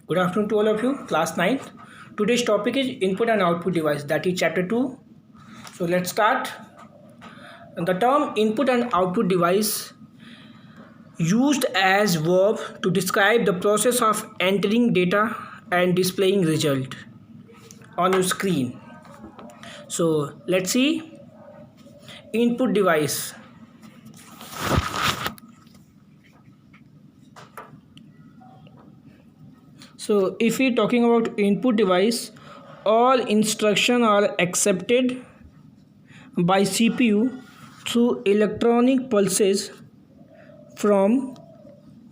Good afternoon to all of you, class 9th. Today's topic is input and output device, that is chapter 2. So let's start. The term input and output device used as verb to describe the process of entering data and displaying result on your screen. So let's see. Input device. So if we're talking about input device, all instructions are accepted by CPU through electronic pulses from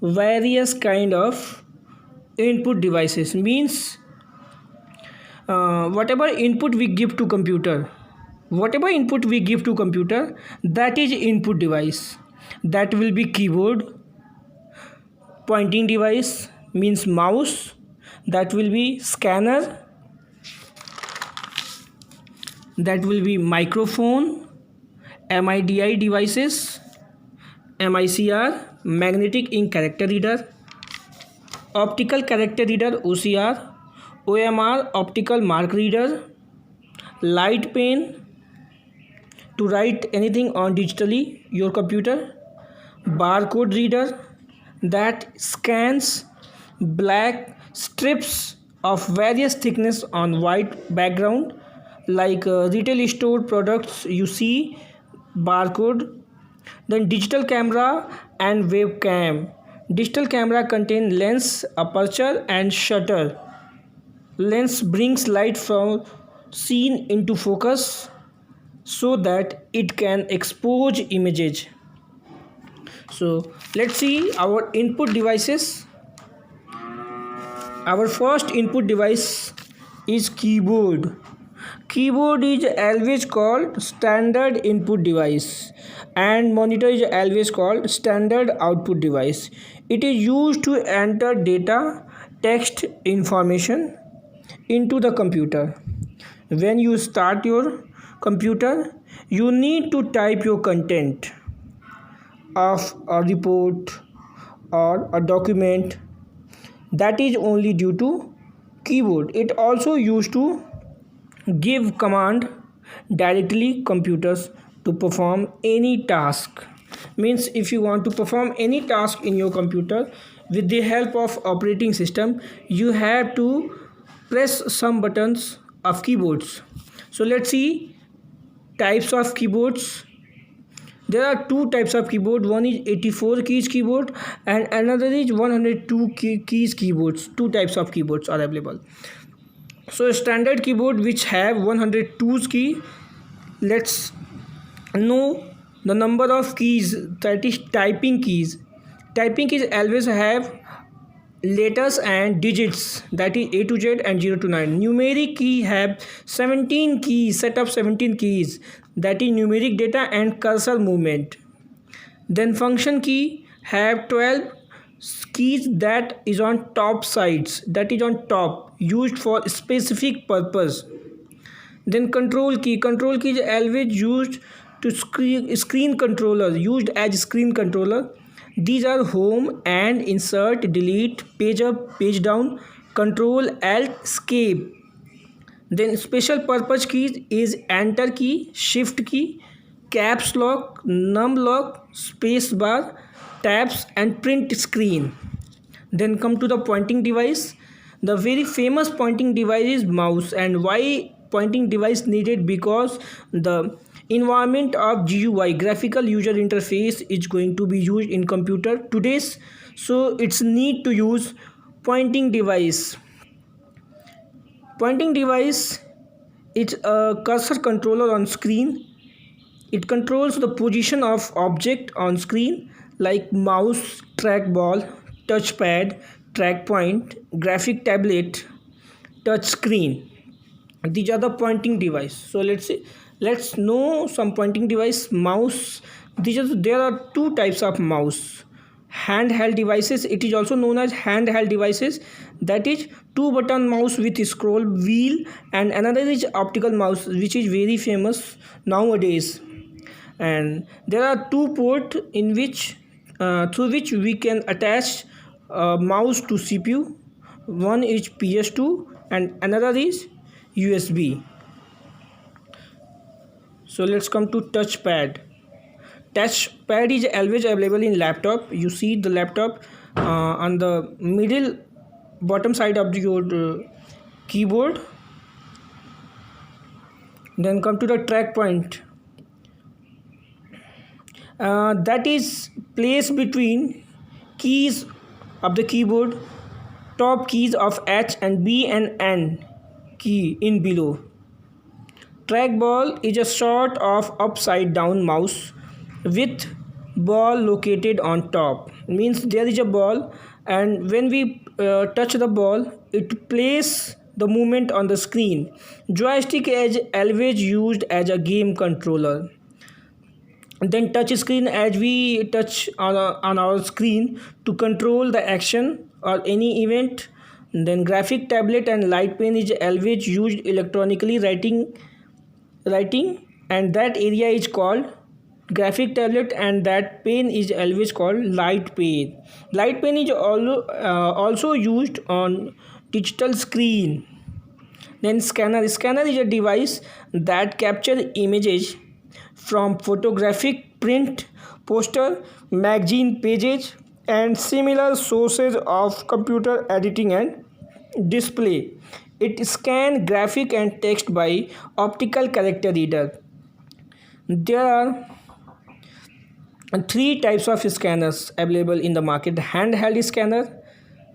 various kind of input devices. Means whatever input we give to computer, that is input device. That will be keyboard, pointing device means mouse, that will be scanner, that will be microphone, MIDI devices, MICR, magnetic ink character reader, optical character reader OCR, OMR, optical mark reader, light pen to write anything on digitally your computer, barcode reader that scans black strips of various thickness on white background, like retail store products you see barcode. Then digital camera and webcam. Digital camera contain lens, aperture and shutter. Lens brings light from scene into focus so that it can expose images. So let's see our input devices. Our first input device is keyboard. Keyboard is always called standard input device and monitor is always called standard output device. It is used to enter data, text, information into the computer. When you start your computer, you need to type your content of a report or a document. That is only due to keyboard. It also used to give command directly computers to perform any task. Means if you want to perform any task in your computer with the help of operating system, you have to press some buttons of keyboards. So let's see types of keyboards. There are two types of keyboard. One is 84 keys keyboard and another is 102 keys keyboards. Two types of keyboards are available. So standard keyboard which have 102 key. Let's know the number of keys, that is typing keys. Typing keys always have letters and digits, that is A to Z and 0 to 9. Numeric key have 17 keys, set of 17 keys, that is numeric data and cursor movement. Then function key have 12 keys, that is on top sides, that is on top, used for specific purpose. Then control key is always used to screen controller, used as screen controller. These are home and insert, delete, page up, page down, control, alt, escape. Then special purpose keys is enter key, shift key, caps lock, num lock, space bar, tabs and print screen. Then come to the pointing device. The very famous pointing device is mouse. And why pointing device needed? Because the environment of GUI, graphical user interface, is going to be used in computer today's, so it's need to use pointing device. Pointing device is a cursor controller on screen. It controls the position of object on screen like mouse, trackball, touchpad, track point, graphic tablet, touch screen. These are the pointing device. So let's know some pointing device. Mouse. There are two types of mouse. Handheld devices, it is also known as handheld devices, that is two button mouse with scroll wheel, and another is optical mouse which is very famous nowadays. And there are two ports in which through which we can attach mouse to CPU. one is PS2 and another is USB. So let's come to touchpad. Touchpad is always available in laptop. You see the laptop on the middle bottom side of your keyboard. Then come to the track point. That is placed between keys of the keyboard, top keys of H and B and N key in below. Trackball is a sort of upside down mouse with ball located on top. Means there is a ball, and when we touch the ball, it plays the movement on the screen. Joystick is always used as a game controller. Then touch screen, as we touch on our screen to control the action or any event. Then graphic tablet and light pen is always used electronically writing, and that area is called graphic tablet, and that pen is always called light pen. Light pen is also used on digital screen. Then scanner is a device that captures images from photographic, print, poster, magazine pages and similar sources of computer editing and display. It scans graphic and text by optical character reader. There are three types of scanners available in the market: handheld scanner,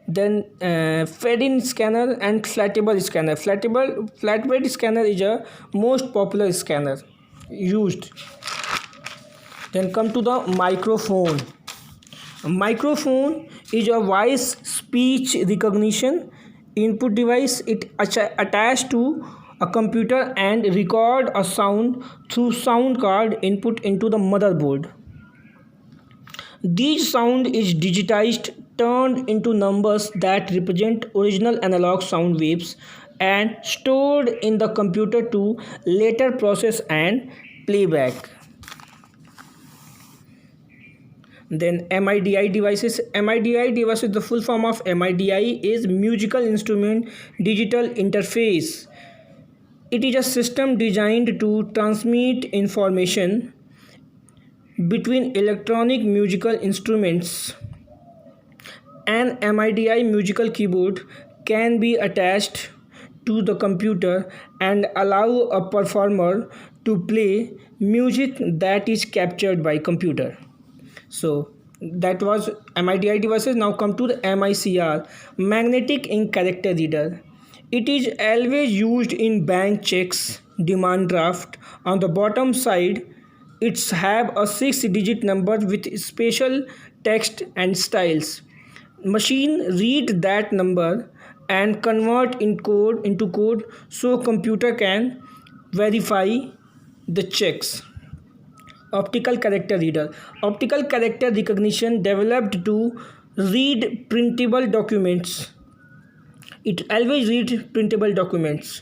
then fed-in scanner and flatbed scanner. Flatbed scanner is a most popular scanner used. Then come to the microphone. A microphone is a voice speech recognition input device. It attached to a computer and record a sound through sound card input into the motherboard. This sound is digitized, turned into numbers that represent original analog sound waves, and stored in the computer to later process and playback. Then MIDI devices. MIDI devices, the full form of MIDI is musical instrument digital interface. It is a system designed to transmit information between electronic musical instruments. An MIDI musical keyboard can be attached to the computer and allow a performer to play music that is captured by computer. So that was MIDI devices. Now come to the MICR, magnetic ink character reader. It is always used in bank checks, demand draft. On the bottom side, it's have a 6-digit number with special text and styles. Machine read that number and convert into code so computer can verify the checks. Optical character reader. Optical character recognition developed to read printable documents. It always reads printable documents.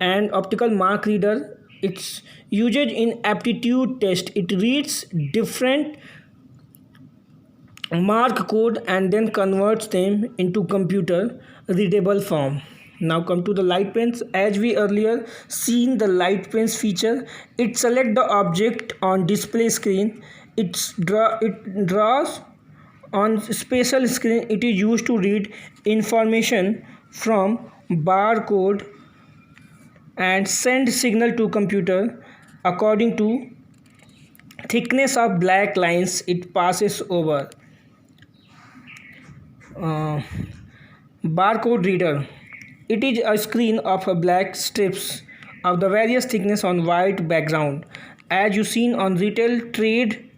And optical mark reader, it's used in aptitude test. It reads different mark code and then converts them into computer readable form. Now come to the light pens. As we earlier seen the light pens feature, it select the object on display screen. It draws on spatial screen. It is used to read information from barcode and send signal to computer according to thickness of black lines it passes over. Barcode reader. It is a screen of black strips of the various thickness on white background, as you seen on retail trade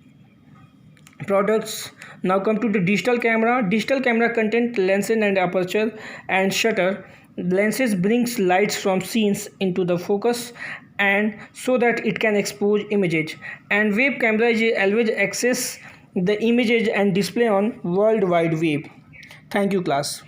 products. Now come to the digital camera. Digital camera content lenses and aperture and shutter. Lenses brings lights from scenes into the focus and so that it can expose images. And web camera is always access the images and display on World Wide Web. Thank you, class.